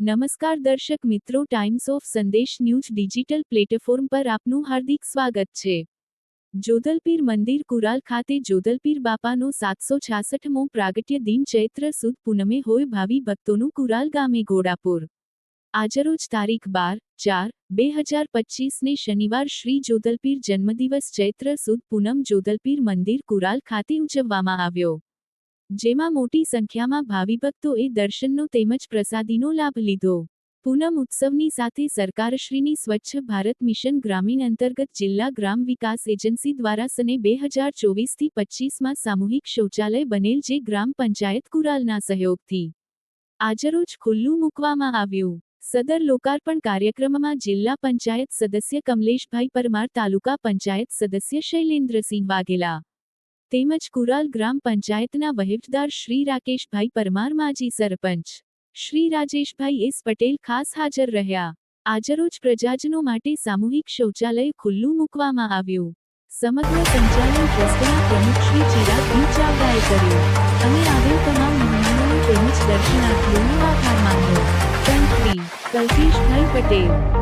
નમસ્કાર દર્શક મિત્રો, ટાઈમ્સ ઓફ સંદેશ ન્યૂઝ ડિજિટલ પ્લેટફોર્મ પર આપનું હાર્દિક સ્વાગત છે। જોધલપીર મંદિર કુરાલ ખાતે જોધલપીર બાપાનો 766મો પ્રાગટ્ય દિન ચૈત્ર સુદ પૂનમે હોય ભાવિ ભક્તોનું કુરાલ ગામે ઘોડાપુર। આજરોજ તારીખ 12/4/2025 ને શનિવાર શ્રી જોધલપીર જન્મદિવસ ચૈત્ર સુદ પૂનમ જોધલપીર મંદિર કુરાલ ખાતે ઉજવવામાં આવ્યો, જેમાં મોટી સંખ્યામાં ભાવિભક્તોએ દર્શનનો તેમજ પ્રસાદીનો લાભ લીધો। પૂનમ ઉત્સવની સાથે સરકારશ્રીની સ્વચ્છ ભારત મિશન ગ્રામીણ અંતર્ગત જિલ્લા ગ્રામ વિકાસ એજન્સી દ્વારા સને 2024થી 25માં સામૂહિક શૌચાલય બનેલ, જે ગ્રામ પંચાયત કુરાલના સહયોગથી આજરોજ ખુલ્લું મૂકવામાં આવ્યું। સદર લોકાર્પણ કાર્યક્રમમાં જિલ્લા પંચાયત સદસ્ય કમલેશભાઈ પરમાર, તાલુકા પંચાયત સદસ્ય શૈલેન્દ્રસિંહ વાઘેલા તેમજ કુરાલ ગ્રામ પંચાયતના વહીવટદાર શ્રી રાકેશભાઈ પરમાર, માજી સરપંચ શ્રી રાજેશભાઈ એસ પટેલ ખાસ હાજર રહ્યા। આજરોજ પ્રજાજનો માટે સામૂહિક શૌચાલય ખુલ્લું મૂકવામાં આવ્યું। સમગ્ર સંચાલન ટ્રસ્ટના પ્રમુખ શ્રી ચિરાગ ચાવડાએ કર્યું અને આવેલ તમામ મહેમાનોનો તેમજ દર્શનાર્થીઓનો આભાર માન્યો। કંત્રી કલ્પેશભાઈ પટેલ।